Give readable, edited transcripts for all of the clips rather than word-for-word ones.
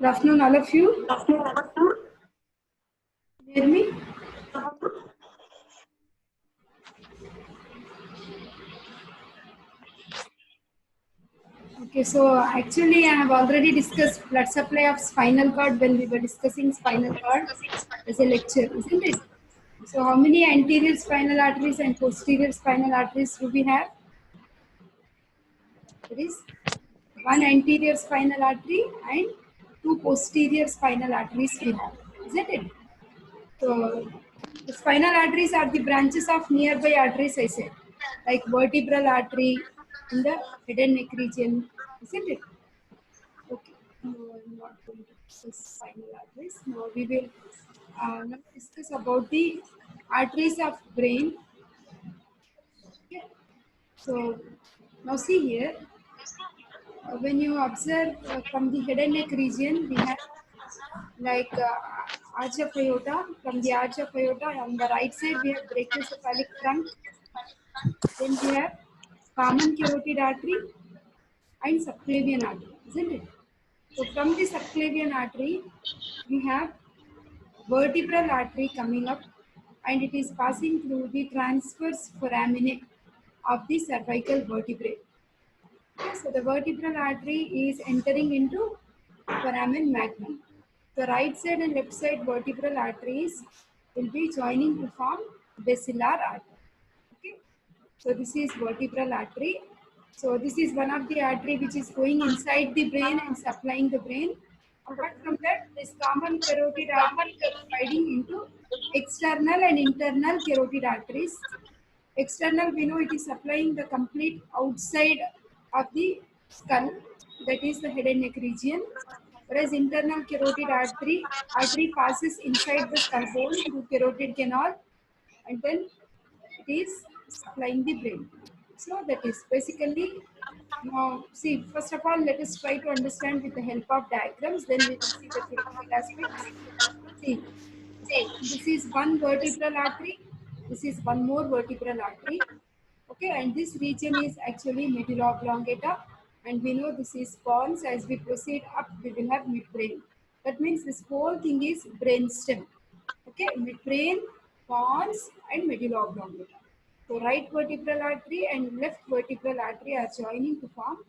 Good afternoon, all of you. Hear me? Okay, so actually, I have already discussed blood supply of spinal cord when we were discussing spinal cord as a lecture, isn't it? So, how many anterior spinal arteries and posterior spinal arteries do we have? There is one anterior spinal artery and two posterior spinal arteries we have, isn't it? So, the spinal arteries are the branches of nearby arteries, I said, like vertebral artery in the head and neck region, isn't it? Okay, no, I'm not going to discuss spinal arteries. Now we will now discuss about the arteries of brain. Okay, so now see here, when you observe from the head and neck region, we have like arch of aorta. From the arch of aorta on the right side, we have brachiocephalic trunk. Then we have common carotid artery and subclavian artery, isn't it? So from the subclavian artery, we have vertebral artery coming up, and it is passing through the transverse foramen of the cervical vertebrae. Okay, so the vertebral artery is entering into foramen magnum. The right side and left side vertebral arteries will be joining to form basilar artery. Okay, so this is vertebral artery. So this is one of the artery which is going inside the brain and supplying the brain. Apart from that, this common carotid artery is dividing into external and internal carotid arteries. External, we know it is supplying the complete outside of the skull, that is the head and neck region. Whereas internal carotid artery passes inside the skull bone through carotid canal, and then it is supplying the brain. So that is basically, now see, first of all, let us try to understand with the help of diagrams, then we will see the theoretical aspects. See, this is one vertebral artery, this is one more vertebral artery, okay, and this region is actually medulla oblongata, and we know this is pons. As we proceed up, we will have midbrain. That means this whole thing is brain stem, okay, midbrain, pons, and medulla oblongata. So right vertebral artery and left vertebral artery are joining to form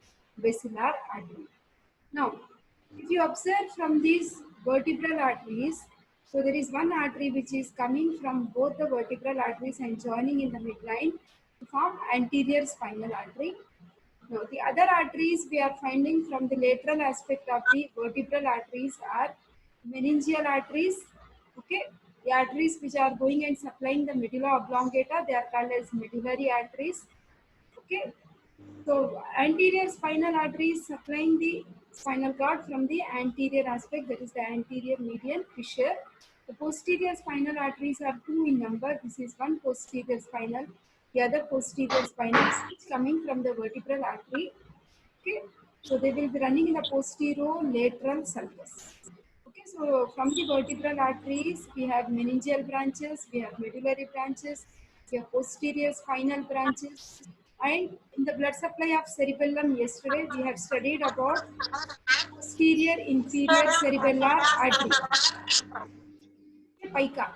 basilar artery. Now, if you observe from these vertebral arteries, so there is one artery which is coming from both the vertebral arteries and joining in the midline to form anterior spinal artery. Now, the other arteries we are finding from the lateral aspect of the vertebral arteries are meningeal arteries. Okay, the arteries which are going and supplying the medulla oblongata, they are called as medullary arteries. Okay, so anterior spinal artery is supplying the spinal cord from the anterior aspect, that is the anterior median fissure. The posterior spinal arteries are two in number. This is one posterior spinal, the other posterior spinal, each coming from the vertebral artery. Okay, so they will be running in the posterolateral sulcus. Okay, so from the vertebral arteries, we have meningeal branches, we have medullary branches, we have posterior spinal branches, and in the blood supply of cerebellum yesterday, we have studied about posterior inferior cerebellar artery, okay, PICA.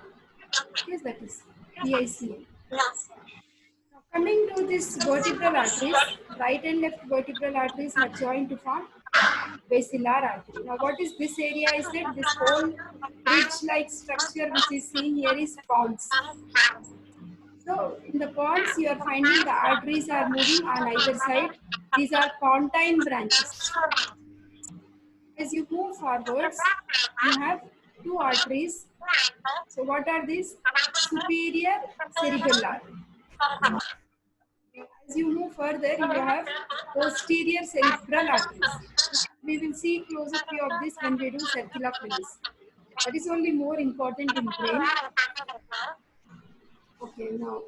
Yes, that is PICA. Now, coming to this vertebral arteries, right and left vertebral arteries are joined to form basilar artery. Now, what is this area? I said this whole bridge-like structure which is seen here is pons. So, in the pons, you are finding the arteries are moving on either side. These are pontine branches. As you move forwards, you have two arteries. So, what are these? Superior cerebellar. As you move further, you have posterior cerebral arteries. We will see closer view of this when we do circle of Willis. That is only more important in brain. Okay, now I will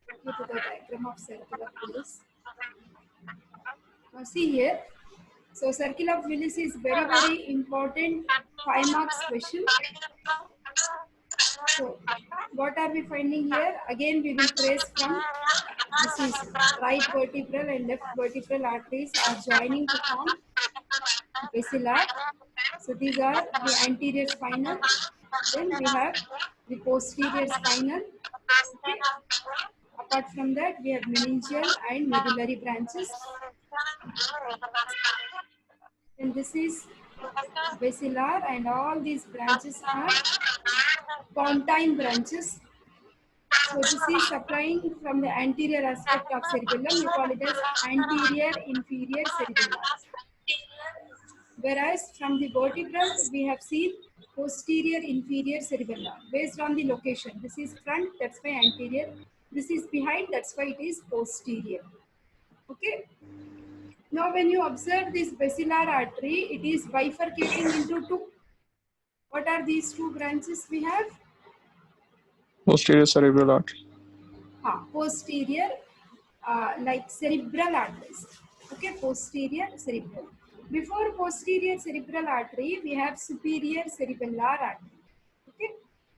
take you to the diagram of circle of Willis. Now see here. So circle of Willis is very important 5 marks question. So what are we finding here? Again we will trace from, this is right vertebral and left vertebral arteries are joining to form basilar. So these are the anterior spinal. Then we have the posterior spinal. Okay. Apart from that, we have meningeal and medullary branches. And this is basilar, and all these branches are pontine branches. So this is supplying from the anterior aspect of cerebellum. We call it as anterior inferior cerebellar. Whereas from the vertebral, we have seen posterior inferior cerebellar based on the location. This is front, that's why anterior. This is behind, that's why it is posterior. Okay. Now when you observe this basilar artery, it is bifurcating into two. What are these two branches we have? Posterior cerebral artery. Posterior, like cerebral arteries. Okay, posterior cerebral. Before posterior cerebral artery, we have superior cerebellar artery. Okay,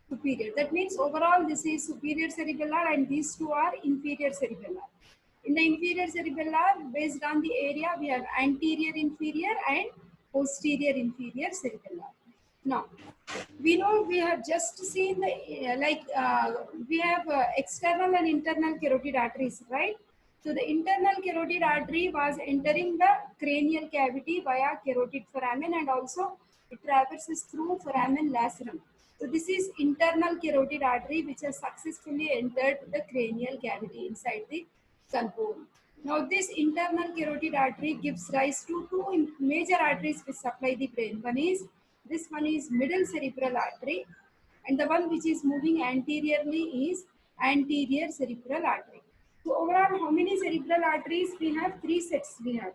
superior. That means overall this is superior cerebellar and these two are inferior cerebellar. In the inferior cerebellar, based on the area, we have anterior inferior and posterior inferior cerebellar. Now, we know we have just seen the we have external and internal carotid arteries, right? So the internal carotid artery was entering the cranial cavity via carotid foramen, and also it traverses through foramen lacerum. So this is internal carotid artery which has successfully entered the cranial cavity inside the skull bone. Now this internal carotid artery gives rise to two major arteries which supply the brain. This one is middle cerebral artery, and the one which is moving anteriorly is anterior cerebral artery. So overall, how many cerebral arteries we have? Three sets we have.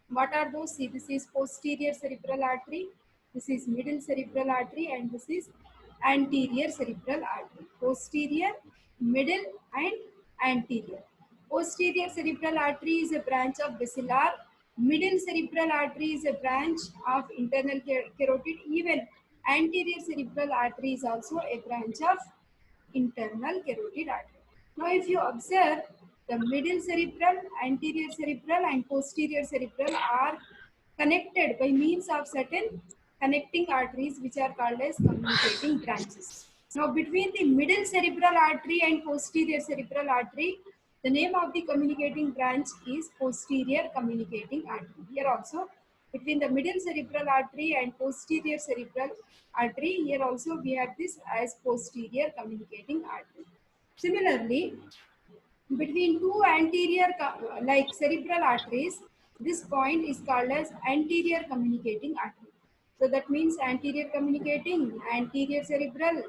What are those? See, this is posterior cerebral artery, this is middle cerebral artery, and this is anterior cerebral artery. Posterior, middle, and anterior. Posterior cerebral artery is a branch of basilar. Middle cerebral artery is a branch of internal carotid. Even anterior cerebral artery is also a branch of internal carotid artery. Now, if you observe, the middle cerebral, anterior cerebral, and posterior cerebral are connected by means of certain connecting arteries which are called as communicating branches. Now, between the middle cerebral artery and posterior cerebral artery, the name of the communicating branch is posterior communicating artery. Here also, between the middle cerebral artery and posterior cerebral artery, here also we have this as posterior communicating artery. Similarly, between two anterior like cerebral arteries, this point is called as anterior communicating artery. So that means anterior communicating, anterior cerebral,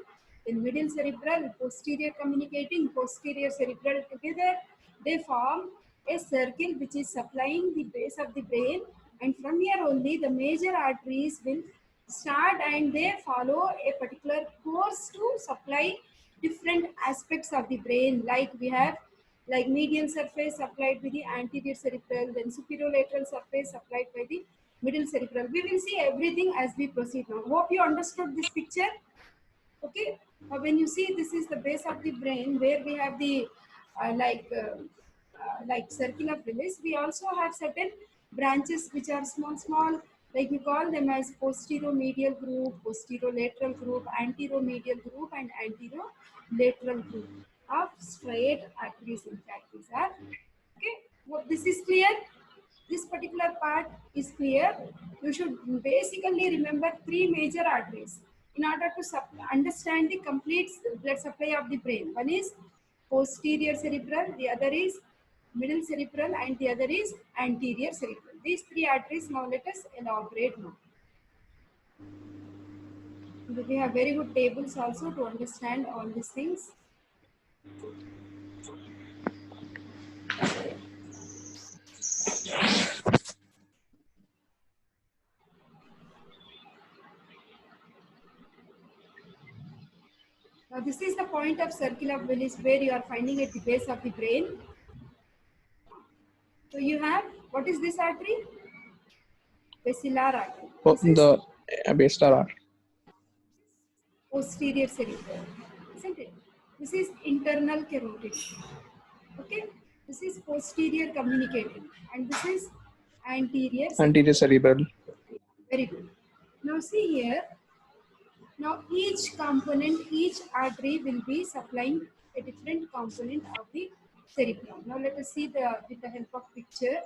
then middle cerebral, posterior communicating, posterior cerebral, together they form a circle which is supplying the base of the brain, and from here only the major arteries will start and they follow a particular course to supply different aspects of the brain. Like we have like median surface supplied by the anterior cerebral, then superolateral surface supplied by the middle cerebral. We will see everything as we proceed now. Hope you understood this picture. Okay. When you see, this is the base of the brain where we have the like circle of Willis. We also have certain branches which are small, like we call them as posteromedial group, posterolateral group, anteromedial group, and anterolateral group of striate arteries. In fact, these are okay. Well, this is clear. This particular part is clear. You should basically remember three major arteries in order to understand the complete blood supply of the brain. One is posterior cerebral, the other is middle cerebral, and the other is anterior cerebral. These three arteries, now let us elaborate now. We have very good tables also to understand all these things. Now this is the point of circle of Willis where you are finding at the base of the brain. So you have, what is this artery? Basilar artery. The basilar artery. Posterior cerebral, isn't it? This is internal carotid. Okay, this is posterior communicating, and this is anterior cerebral. Anterior cerebral. Very good. Now see here. Now each component, each artery will be supplying a different component of the cerebrum. Now let us see with the help of picture.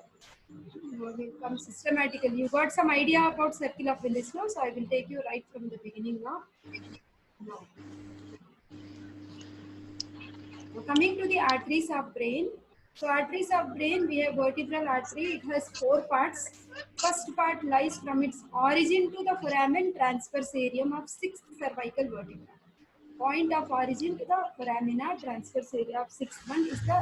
Will come systematically. You got some idea about circle of Willis now, so I will take you right from the beginning now. Now coming to the arteries of brain. So arteries of brain, we have vertebral artery. It has 4 parts. First part lies from its origin to the foramen transverse area of 6th cervical vertebra. Point of origin to the foramina transverse area of 6th one is the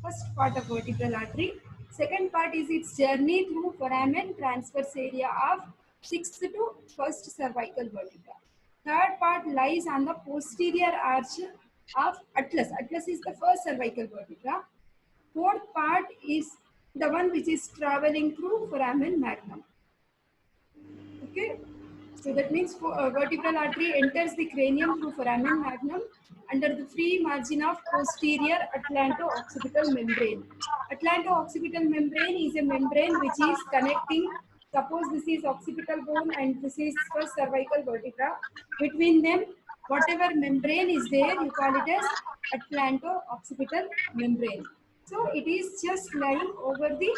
first part of vertebral artery. Second part is its journey through foramen transverse area of 6th to 1st cervical vertebra. Third part lies on the posterior arch of atlas. Atlas is the first cervical vertebra. Fourth part is the one which is traveling through foramen magnum. Okay, so that means vertebral artery enters the cranium through foramen magnum under the free margin of posterior atlanto-occipital membrane. Atlanto-occipital membrane is a membrane which is connecting, suppose this is occipital bone and this is first cervical vertebra. Between them, whatever membrane is there, you call it as atlanto-occipital membrane. So it is just lying over the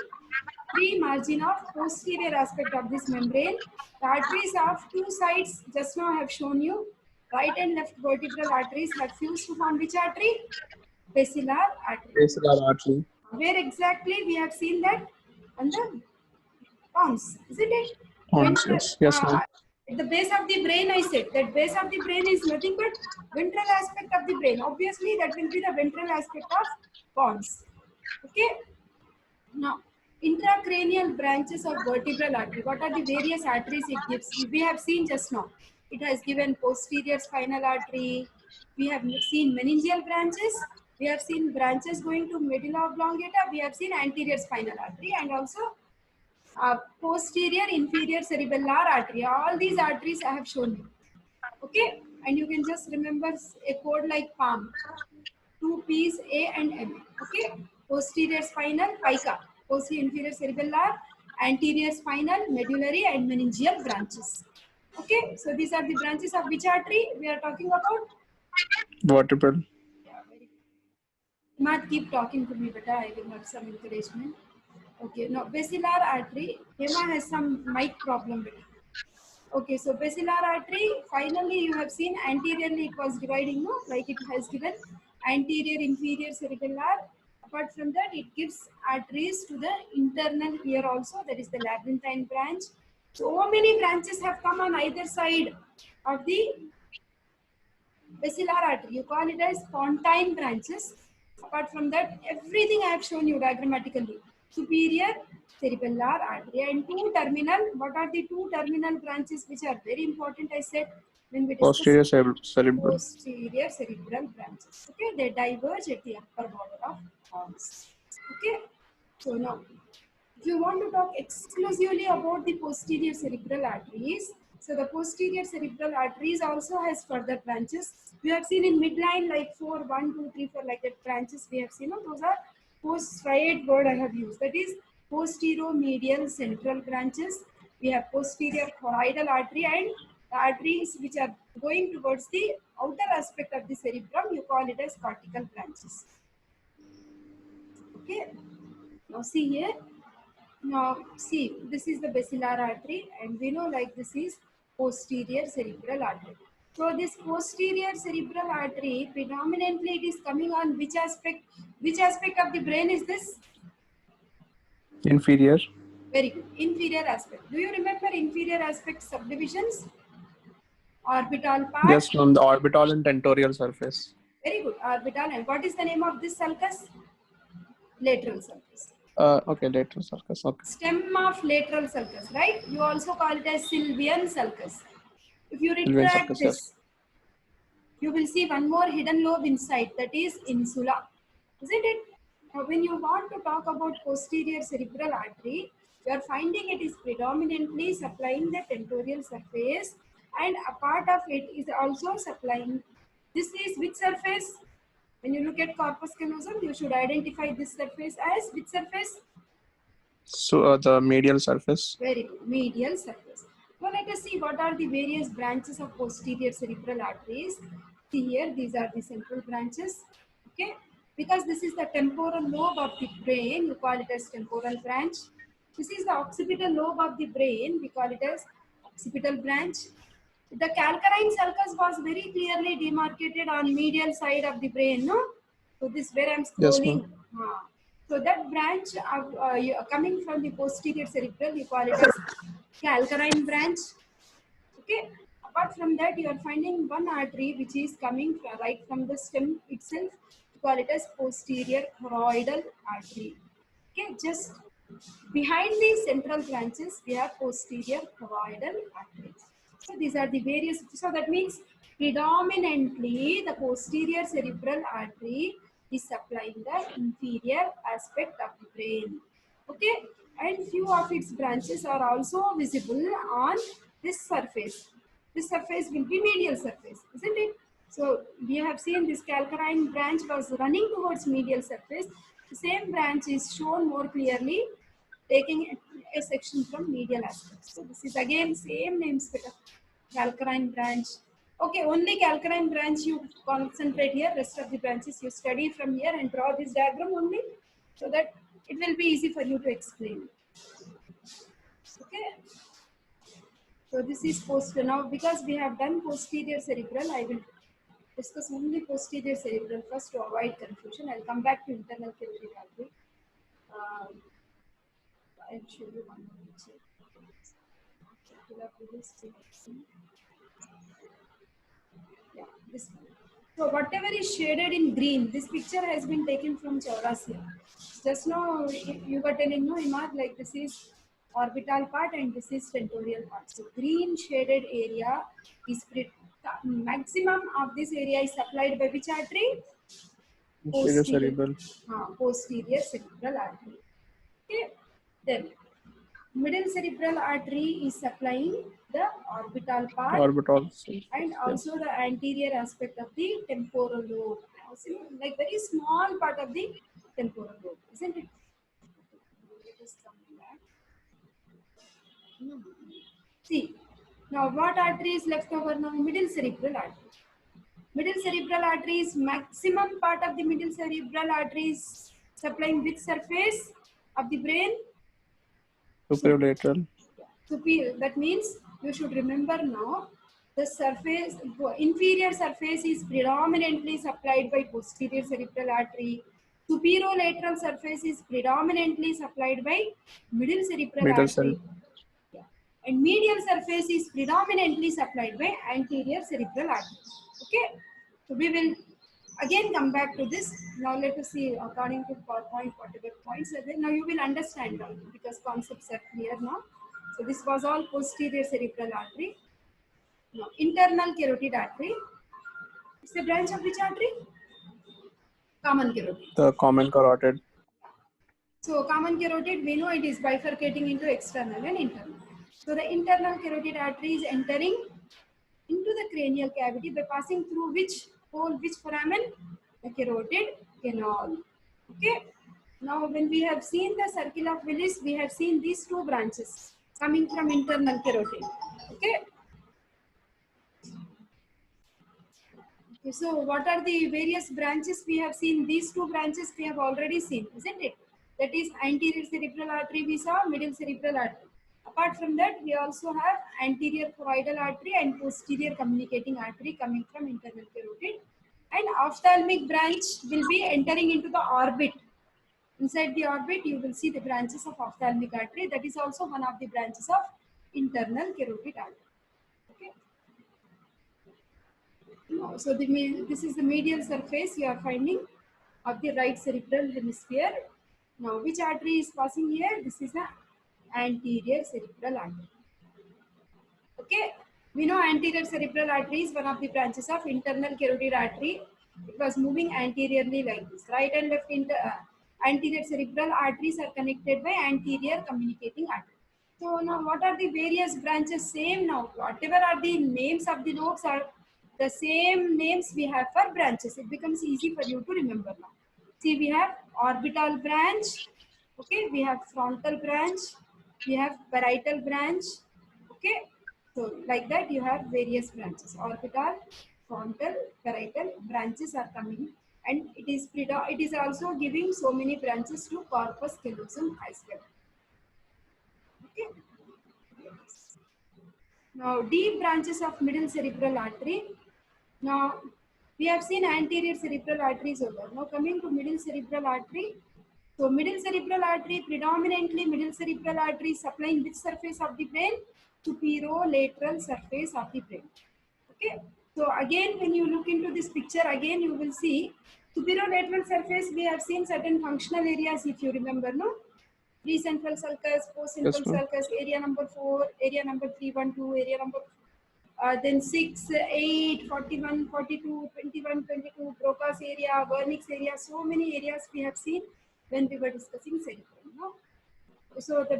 free margin of posterior aspect of this membrane. The arteries of two sides, just now I have shown you, right and left vertebral arteries have fused to form which artery? Basilar artery. Basilar artery. Where exactly we have seen that? On the pons, isn't it? Pons, yes, ma'am. At the base of the brain, I said that base of the brain is nothing but ventral aspect of the brain. Obviously, that will be the ventral aspect of pons. Okay. Now, intracranial branches of vertebral artery. What are the various arteries it gives? We have seen just now. It has given posterior spinal artery. We have seen meningeal branches. We have seen branches going to medulla oblongata. We have seen anterior spinal artery and also posterior inferior cerebellar artery. All these arteries I have shown you. Okay, and you can just remember a code like palm. 2 P's, A and M. Okay, posterior spinal, pica, posterior inferior cerebellar, anterior spinal, medullary and meningeal branches. Okay, so these are the branches of which artery we are talking about? Vertebral. Yeah, very good. Matt, keep talking to me, but I will have some encouragement. Okay, now basilar artery, Hema has some mic problem with it. Okay, so basilar artery, finally you have seen anteriorly it was dividing, no? Like it has given anterior, inferior cerebellar. Apart from that, it gives arteries to the internal ear also, that is the labyrinthine branch. So many branches have come on either side of the basilar artery. You call it as pontine branches. Apart from that, everything I have shown you diagrammatically. Superior cerebellar artery and two terminal. What are the two terminal branches which are very important? I said when we discuss Posterior cerebral. posterior cerebral branches. Okay, they diverge at the upper border of pons. Okay, so now if you want to talk exclusively about the posterior cerebral arteries, so the posterior cerebral arteries also has further branches. We have seen in midline like 4, 1, 2, 3, 4 like that branches we have seen. No? Those are post-striate word I have used. That is posterior-medial central branches. We have posterior choroidal artery and the arteries which are going towards the outer aspect of the cerebrum, you call it as cortical branches. Okay. Now see here. Now, see, this is the basilar artery and we know like this is posterior cerebral artery. So, this posterior cerebral artery, predominantly it is coming on which aspect? Which aspect of the brain is this? Inferior. Very good. Inferior aspect. Do you remember inferior aspect subdivisions? Orbital part? Yes, from the orbital and tentorial surface. Very good. Orbital. And what is the name of this sulcus? Lateral sulcus. Okay, lateral sulcus. Okay. Stem of lateral sulcus, right? You also call it as Sylvian sulcus. If you Sylvian retract sulcus, this, yes. you will see one more hidden lobe inside, that is insula, isn't it? Now, when you want to talk about posterior cerebral artery, you are finding it is predominantly supplying the tentorial surface, and a part of it is also supplying. This is which surface? When you look at corpus callosum, you should identify this surface as which surface? So the medial surface. Very good, medial surface. Well, let us see what are the various branches of posterior cerebral arteries. See here, these are the central branches. Okay, because this is the temporal lobe of the brain, you call it as temporal branch. This is the occipital lobe of the brain, we call it as occipital branch. The calcarine sulcus was very clearly demarcated on medial side of the brain, no? So this where I'm Yes, scrolling. ma'am. So that branch of, coming from the posterior cerebral, you call it as calcarine branch. Okay. Apart from that, you are finding one artery which is coming right from the stem itself. You call it as posterior choroidal artery. Okay, just behind these central branches, we have posterior choroidal arteries. So these are the various. So that means predominantly the posterior cerebral artery is supplying the inferior aspect of the brain. Okay, and few of its branches are also visible on this surface. This surface will be medial surface, isn't it? So we have seen this calcarine branch was running towards medial surface. The same branch is shown more clearly taking a section from medial aspect. So this is again same name set of calcarine branch. Okay, only calcarine branch you concentrate here, rest of the branches you study from here and draw this diagram only so that it will be easy for you to explain. Okay, so this is now because we have done posterior cerebral, I will discuss only posterior cerebral first to avoid confusion. I'll come back to internal carotid artery. Um, I'll show you one more picture. Yeah, this one. So whatever is shaded in green, this picture has been taken from Chaurasia. Just now you were telling no, Imad, like this is orbital part and this is tentorial part. So green shaded area is maximum of this area is supplied by which artery? Posterior Posterior, cerebral. posterior cerebral artery. Okay, then middle cerebral artery is supplying the orbital part Orbital. and Yeah. also the anterior aspect of the temporal lobe. Also, like very small part of the temporal lobe, isn't it? Let us come back. See, now what artery is left over now? Middle cerebral artery. Middle cerebral artery is maximum part of the middle cerebral artery is supplying which surface of the brain? Superolateral. Superior. That means you should remember now the surface, inferior surface is predominantly supplied by posterior cerebral artery. Superolateral surface is predominantly supplied by middle cerebral Middle artery. cerebral. Yeah. And medial surface is predominantly supplied by anterior cerebral artery. Okay. So we will again come back to this. Now let us see according to PowerPoint whatever points are there. Now you will understand now because concepts are clear now. So this was all posterior cerebral artery. Now internal carotid artery. It's a branch of which artery? Common carotid. The common carotid. So common carotid, we know it is bifurcating into external and internal. So the internal carotid artery is entering into the cranial cavity by passing through which hole, which foramen? The carotid canal. Okay. Now when we have seen the circle of Willis, we have seen these two branches coming from internal carotid. Okay. Okay, so what are the various branches we have seen? These two branches we have already seen, isn't it? That is anterior cerebral artery we saw, middle cerebral artery. Apart from that, we also have anterior choroidal artery and posterior communicating artery coming from internal carotid. And ophthalmic branch will be entering into the orbit. Inside the orbit, you will see the branches of ophthalmic artery. That is also one of the branches of internal carotid artery. Okay. No, so this is the medial surface you are finding of the right cerebral hemisphere. Now, which artery is passing here? This is the anterior cerebral artery. Okay, we know anterior cerebral artery is one of the branches of internal carotid artery. It was moving anteriorly like this. Right and left anterior cerebral arteries are connected by anterior communicating artery. So now what are the various branches? Same now. Whatever are the names of the nodes are the same names we have for branches. It becomes easy for you to remember now. See, we have orbital branch. Okay, we have frontal branch. We have parietal branch. Okay, So like that you have various branches. Orbital, frontal, parietal branches are coming, and it is also giving so many branches to corpus callosum as well. Okay. Now deep branches of middle cerebral artery. Now we have seen anterior cerebral arteries over. Now coming to middle cerebral artery. So middle cerebral artery, predominantly middle cerebral artery supplying which surface of the brain? Superolateral surface of the brain. Okay. So again, when you look into this picture, again you will see superolateral surface. We have seen certain functional areas, if you remember, no? Precentral sulcus, Yes, postcentral ma'am. sulcus, area number 4, area number 312, area number then 6, 8, 41, 42, 21, 22, Broca's area, Wernicke's area, so many areas we have seen when we were discussing cerebrum. No? So the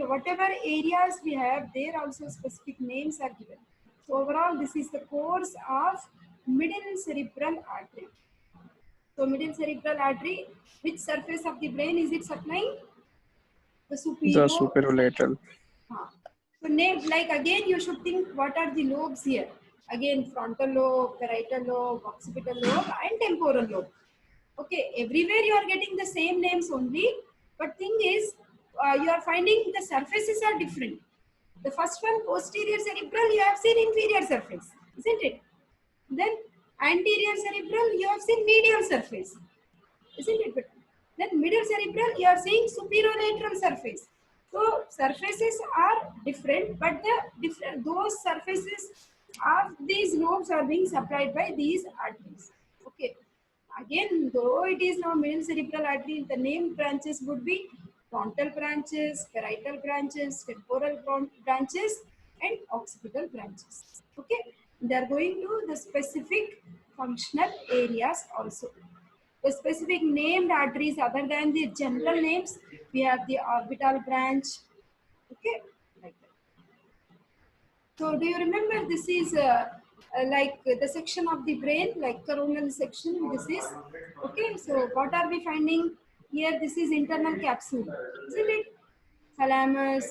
whatever areas we have, there also specific names are given. So overall, this is the course of middle cerebral artery. So middle cerebral artery, which surface of the brain is it supplying? The The superior. superolateral. Huh. So name, like again you should think what are the lobes here. Again frontal lobe, parietal lobe, occipital lobe and temporal lobe. Okay, everywhere you are getting the same names only, but thing is you are finding the surfaces are different. The first one, posterior cerebral, you have seen inferior surface, isn't it? Then anterior cerebral, you have seen medial surface, isn't it? But then middle cerebral, you are seeing superolateral surface. So surfaces are different, but those surfaces of these lobes are being supplied by these arteries. Okay. Again, though it is now middle cerebral artery, the named branches would be frontal branches, parietal branches, temporal branches, and occipital branches. Okay, they are going to the specific functional areas also. The specific named arteries other than the general names, we have the orbital branch. Okay, like that. So do you remember this is like the section of the brain, like coronal section, this is. Okay, so what are we finding here? This is internal capsule, isn't it? Thalamus,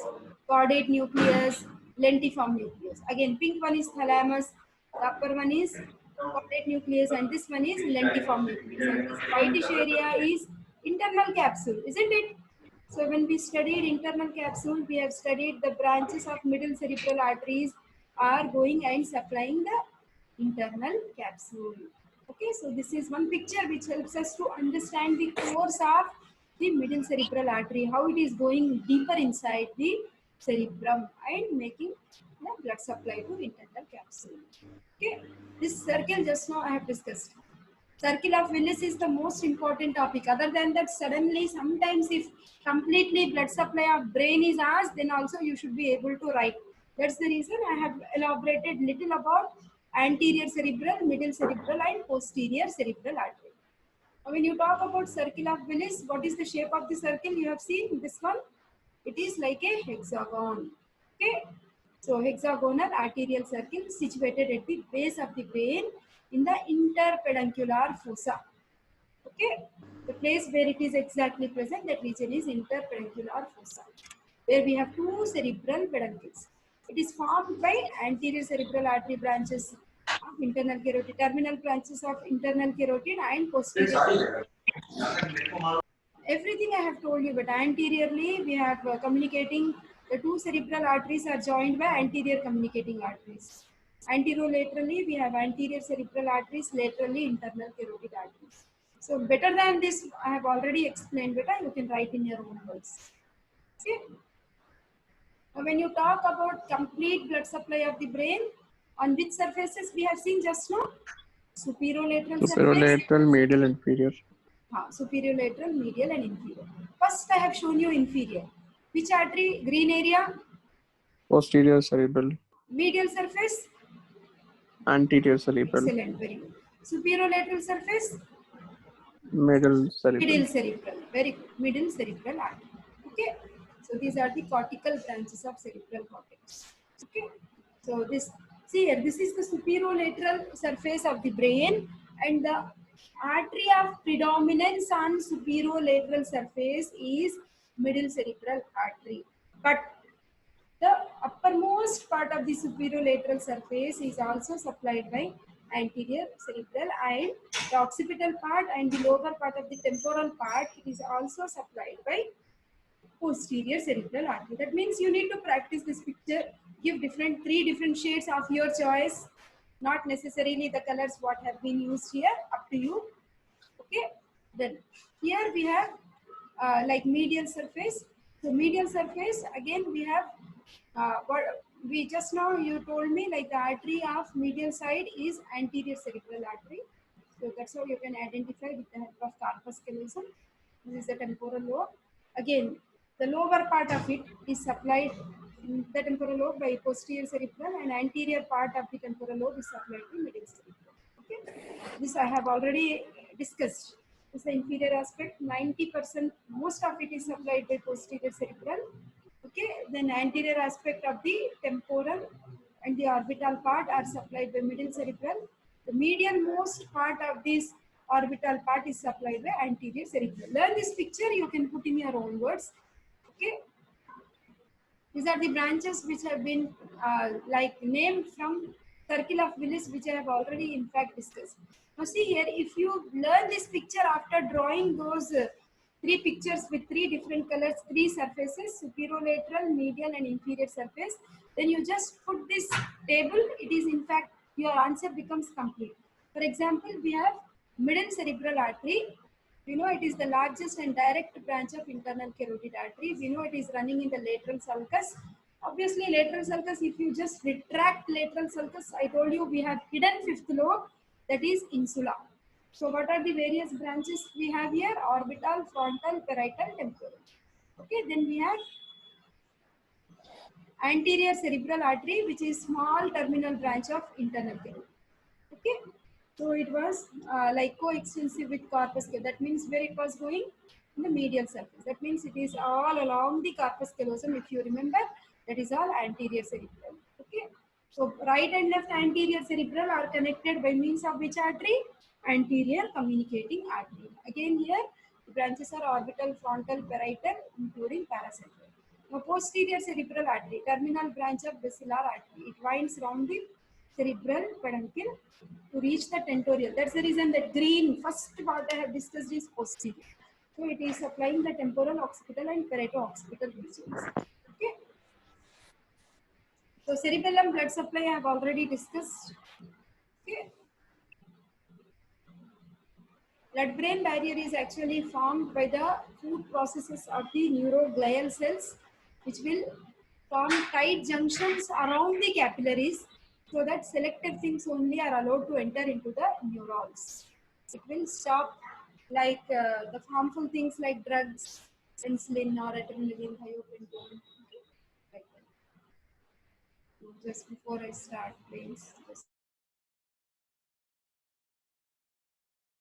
caudate nucleus, lentiform nucleus. Again, pink one is thalamus, the upper one is caudate nucleus, and this one is lentiform nucleus. And this whitish area is internal capsule, isn't it? So when we studied internal capsule, we have studied the branches of middle cerebral arteries are going and supplying the internal capsule. Okay, so this is one picture which helps us to understand the course of the middle cerebral artery, how it is going deeper inside the cerebrum and making the blood supply to internal capsule. Okay, this circle just now I have discussed. Circle of Willis is the most important topic. Other than that, suddenly sometimes if completely blood supply of brain is asked, then also you should be able to write. That's the reason I have elaborated little about anterior cerebral, middle cerebral and posterior cerebral artery. Now, when you talk about circle of Willis, what is the shape of the circle? You have seen this one. It is like a hexagon. Okay. So hexagonal arterial circle situated at the base of the brain in the interpeduncular fossa. Okay. The place where it is exactly present, that region is interpeduncular fossa, where we have two cerebral peduncles. It is formed by anterior cerebral artery branches of internal carotid, terminal branches of internal carotid and posterior. Everything I have told you, but anteriorly we have communicating, the two cerebral arteries are joined by anterior communicating arteries. Anterolaterally we have anterior cerebral arteries, laterally internal carotid arteries. So better than this, I have already explained, better you can write in your own words. Okay. Now when you talk about complete blood supply of the brain, on which surfaces we have seen just now? Superolateral surface. Superolateral, medial, inferior. Superior lateral, medial and inferior. First I have shown you inferior. Which artery? Green area? Posterior cerebral. Medial surface? Anterior cerebral. Excellent, very good. Superior lateral surface? Middle cerebral. Middle cerebral, very good. Middle cerebral artery. Okay. So these are the cortical branches of cerebral cortex. Okay. So this, see here, this is the superolateral surface of the brain, and the artery of predominance on superolateral surface is middle cerebral artery. But the uppermost part of the superolateral surface is also supplied by anterior cerebral, and the occipital part and the lower part of the temporal part is also supplied by posterior cerebral artery. That means you need to practice this picture, give three different shades of your choice, not necessarily the colors what have been used here, up to you. Okay, then here we have like medial surface. So medial surface, again we have what we just now you told me, like the artery of medial side is anterior cerebral artery. So that's how you can identify with the help of corpus callosum. This is the temporal lobe. Again, the lower part of it is supplied in the temporal lobe by posterior cerebral, and anterior part of the temporal lobe is supplied by medial cerebral. Okay, this I have already discussed. This is the inferior aspect. 90%, most of it is supplied by posterior cerebral. Okay, then anterior aspect of the temporal and the orbital part are supplied by middle cerebral. The medial most part of this orbital part is supplied by anterior cerebral. Learn this picture, you can put in your own words. Okay, these are the branches which have been like named from circle of Willis, which I have already in fact discussed. Now see here, if you learn this picture after drawing those three pictures with three different colors, three surfaces, superolateral, medial and inferior surface, then you just put this table, it is in fact, your answer becomes complete. For example, we have middle cerebral artery. We know it is the largest and direct branch of internal carotid artery. We know it is running in the lateral sulcus. Obviously, lateral sulcus, if you just retract lateral sulcus, I told you we have hidden fifth lobe, that is insula. So what are the various branches we have here? Orbital, frontal, parietal, temporal. Okay, then we have anterior cerebral artery, which is small terminal branch of internal carotid. Okay, so it was like coextensive with corpus callosum. That means where it was going in the medial surface. That means it is all along the corpus callosum. If you remember, that is all anterior cerebral. Okay, so right and left anterior cerebral are connected by means of which artery? Anterior communicating artery. Again here, the branches are orbital, frontal, parietal, including paracentral. Now posterior cerebral artery, terminal branch of basilar artery. It winds round the cerebral peduncle to reach the tentorial. That's the reason that green, first part I have discussed is posterior. So it is supplying the temporal, occipital and parieto-occipital regions. Okay. So cerebellum blood supply I have already discussed. Okay. Blood-brain barrier is actually formed by the food processes of the neuroglial cells, which will form tight junctions around the capillaries, so that selected things only are allowed to enter into the neurons. It will stop like the harmful things like drugs, insulin or adrenaline, thiopentone. Like that. Just before I start, please. Just